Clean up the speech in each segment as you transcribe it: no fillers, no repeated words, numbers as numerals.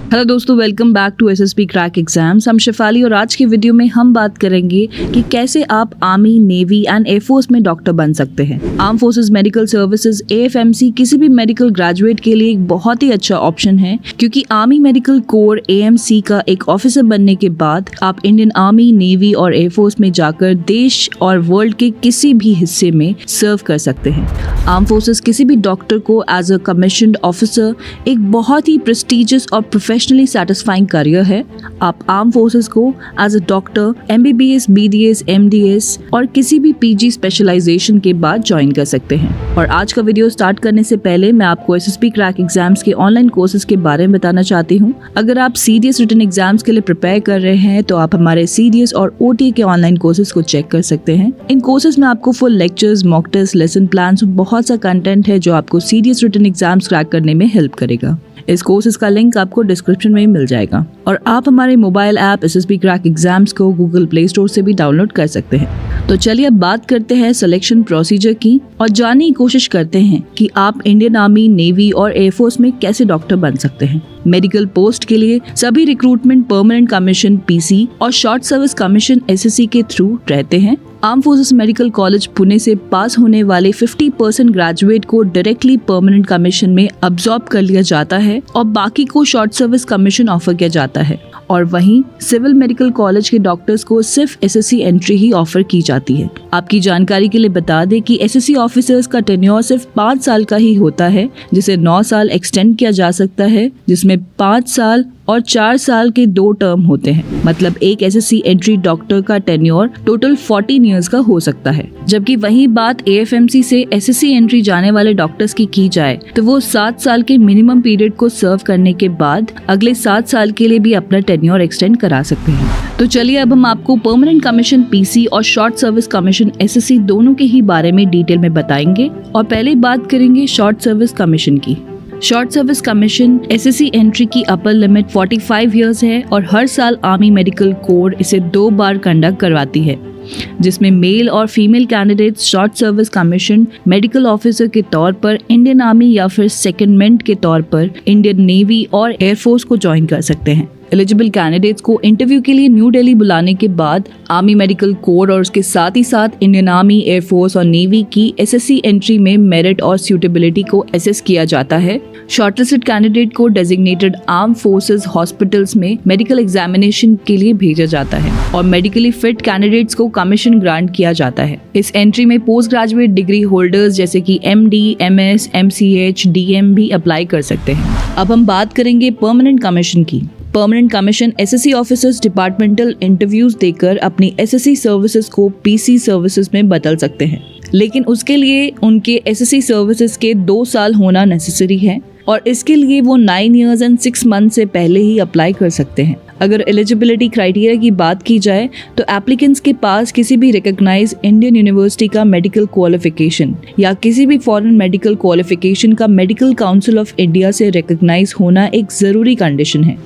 Hello दोस्तों, welcome back to SSB crack exams. हम शेफाली और आज की वीडियो में हम बात करेंगे कि कैसे आप आर्मी, नेवी एंड एयरफोर्स में डॉक्टर बन सकते हैं। Arm forces medical services AFMC किसी भी मेडिकल ग्रेजुएट के लिए एक बहुत ही अच्छा ऑप्शन है, क्योंकि आर्मी मेडिकल कोर AMC का एक ऑफिसर बनने के बाद आप इंडियन आर्मी, नेवी और एयरफोर्स में जाकर देश और वर्ल्ड के किसी भी हिस्से में सर्व कर सकते हैं। आर्म फोर्सेस किसी भी डॉक्टर को एज अ कमीशन्ड ऑफिसर एक बहुत ही प्रेस्टिजियस और प्रोफेशनली सैटिस्फाइंग करियर है। आप आर्म फोर्सेस को as a doctor MBBS, BDS, MDS और किसी भी PG स्पेशलाइजेशन के बाद ज्वाइन कर सकते हैं। और आज का वीडियो स्टार्ट करने से पहले मैं आपको SSB क्रैक एग्जाम्स के ऑनलाइन कोर्सेज के बारे में बताना चाहती हूँ। अगर आप CDS रिटन एग्जाम्स के लिए प्रिपेयर कर रहे हैं तो आप हमारे CDS और OTA के ऑनलाइन कोर्सेज को चेक कर सकते हैं। इन कोर्सेज में आपको full lectures, mock test, lesson plan, बहुत सा कंटेंट है जो आपको CDS रिटन एग्जाम्स क्रैक करने में हेल्प करेगा। इस कोर्सेज का लिंक आपको डिस्क्रिप्शन में मिल जाएगा और आप हमारे mobile app SSB crack exams को गूगल प्ले स्टोर से भी डाउनलोड कर सकते हैं। तो चलिए अब बात करते हैं सिलेक्शन प्रोसीजर की और जानने की कोशिश करते हैं कि आप इंडियन आर्मी, नेवी और एयरफोर्स में कैसे डॉक्टर बन सकते हैं। मेडिकल पोस्ट के लिए सभी रिक्रूटमेंट परमानेंट कमीशन PC और शॉर्ट सर्विस कमीशन SSC के थ्रू रहते हैं। Arm forces medical college Pune से पास होने वाले 50% ग्रेजुएट को डायरेक्टली परमानेंट कमीशन में अब्सॉर्ब कर लिया जाता है और बाकी को शॉर्ट सर्विस कमीशन ऑफर किया जाता है। और वहीं सिविल मेडिकल कॉलेज के डॉक्टर्स को सिर्फ SSC एंट्री ही ऑफर की जाती है। आपकी जानकारी के लिए बता दें कि SSC ऑफिसर्स का टेन्योर सिर्फ 5 साल का ही होता है, जिसे 9 साल एक्सटेंड किया जा सकता है, जिसमें 5 साल और 4 साल के 2 टर्म होते हैं। मतलब एक SSC एंट्री डॉक्टर का टेन्योर टोटल 14 इयर्स का हो सकता है। जबकि वही बात AFMC से SSC एंट्री जाने वाले डॉक्टर्स की जाए तो वो 7 साल के मिनिमम पीरियड को सर्व करने के बाद अगले 7 साल के लिए भी अपना टेन्योर एक्सटेंड करा सकते हैं। तो चलिए अब हम आपको परमानेंट कमीशन PC और शॉर्ट सर्विस कमीशन SSC दोनों के ही बारे में डिटेल में बताएंगे। और पहले बात करेंगे शॉर्ट सर्विस कमीशन की। Short service commission SSC entry की अपर लिमिट 45 इयर्स है और हर साल आर्मी मेडिकल कोर इसे 2 बार कंडक्ट करवाती है, जिसमें मेल और female candidates short service commission medical officer के तौर पर इंडियन आर्मी या फिर सेकेंडमेंट के तौर पर इंडियन नेवी और एयरफोर्स को ज्वाइन कर सकते हैं। एलिजिबल कैंडिडेट्स को इंटरव्यू के लिए न्यू दिल्ली बुलाने के बाद आर्मी मेडिकल कोर और उसके साथ ही साथ इंडियन आर्मी, एयरफोर्स और नेवी की SSC एंट्री में मेरिट और सूटेबिलिटी को असेस किया जाता है। शॉर्टलिस्टेड कैंडिडेट को डेजिग्नेटेड आर्म फोर्सेस हॉस्पिटल्स में मेडिकल एग्जामिनेशन के लिए भेजा जाता है और मेडिकली फिट कैंडिडेट्स को कमीशन ग्रांट किया जाता है। इस एंट्री में पोस्ट ग्रेजुएट डिग्री होल्डर्स जैसे कि MD, MS, MCH, DM भी अप्लाई कर सकते हैं। अब हम बात करेंगे परमानेंट कमीशन की। Permanent commission SSC officers departmental interviews देकर अपनी SSC सर्विसेज को PC सर्विसेज में बदल सकते हैं, लेकिन उसके लिए उनके SSC सर्विसेज के 2 साल होना नेसेसरी है और इसके लिए वो 9 इयर्स एंड 6 मंथ से पहले ही अप्लाई कर सकते हैं। अगर एलिजिबिलिटी क्राइटेरिया की बात की जाए तो एप्लीकेंट्स के पास किसी भी रिकॉग्नाइज इंडियन यूनिवर्सिटी का मेडिकल क्वालिफिकेशन या किसी भी फॉरेन मेडिकल क्वालिफिकेशन का मेडिकल काउंसिल ऑफ इंडिया से रिकॉग्नाइज होना एक जरूरी कंडीशन है।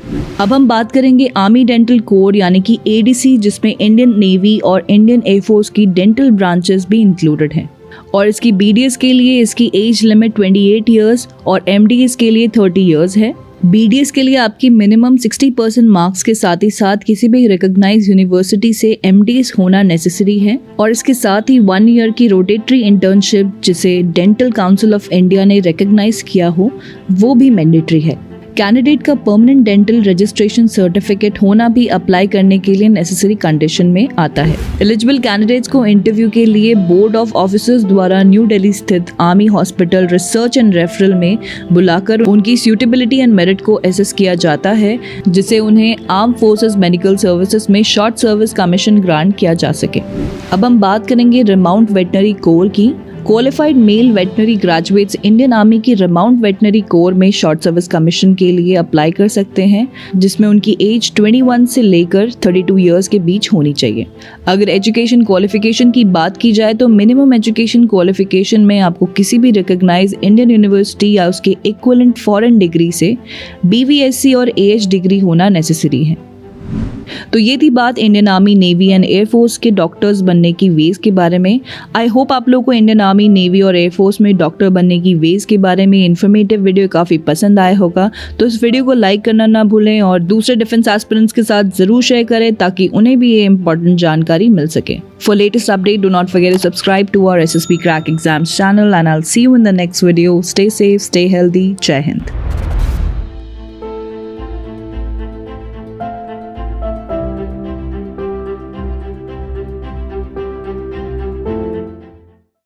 अब हम बात करेंगे आर्मी डेंटल कोर यानी कि ADC, जिसमें इंडियन नेवी और इंडियन एयरफोर्स की डेंटल ब्रांचेस भी इंक्लूडेड हैं। और इसकी BDS के लिए इसकी एज लिमिट 28 इयर्स और MDS के लिए 30 इयर्स है। BDS के लिए आपकी मिनिमम 60% मार्क्स के साथ ही साथ किसी भी रिकॉग्नाइज यूनिवर्सिटी से MDS होना नेसेसरी है और इसके साथ ही 1 ईयर की रोटेटरी इंटर्नशिप जिसे डेंटल काउंसिल ऑफ इंडिया ने रिकॉग्नाइज किया हो वो भी मैंडेटरी है। कैंडिडेट का परमानेंट डेंटल रजिस्ट्रेशन सर्टिफिकेट होना भी अप्लाई करने के लिए नेसेसरी कंडीशन में आता है। एलिजिबल कैंडिडेट्स को इंटरव्यू के लिए बोर्ड ऑफ ऑफिसर्स द्वारा न्यू दिल्ली स्थित army hospital research and referral में बुलाकर उनकी सूटेबिलिटी एंड मेरिट को असेस किया जाता है, जिससे उन्हें आर्म फोर्सेस मेडिकल सर्विसेज में शॉर्ट सर्विस कमीशन ग्रांट किया जा सके। अब हम बात करेंगे रिमाउंट वेटनरी कोर की। Qualified male veterinary graduates Indian army की रिमाउंट वेटनरी कोर में शॉर्ट सर्विस कमीशन के लिए अप्लाई कर सकते हैं, जिसमें उनकी एज 21 से लेकर 32 इयर्स के बीच होनी चाहिए। अगर एजुकेशन क्वालिफिकेशन की बात की जाए तो मिनिमम एजुकेशन क्वालिफिकेशन में आपको किसी भी रिकॉग्नाइज इंडियन यूनिवर्सिटी या उसके इक्विवेलेंट फॉरेन डिग्री से BVSC और AH डिग्री होना नेसेसरी है। तो ये थी बात Indian army, navy and air force के डॉक्टर्स बनने की वेज के बारे में। आई होप आप लोग को इंडियन आर्मी, नेवी और एयरफोर्स में डॉक्टर बनने की वेज के बारे में इन्फॉर्मेटिव वीडियो काफ़ी पसंद आया होगा। तो इस वीडियो को लाइक करना ना भूलें और दूसरे डिफेंस एस्पिरेंट्स के साथ ज़रूर शेयर करें ताकि उन्हें भी ये इंपॉर्टेंट जानकारी मिल सके। For latest update, do not forget to subscribe to our SSB Crack Exams channel and I'll see you in the next video. Stay safe, stay healthy. Jai Hind.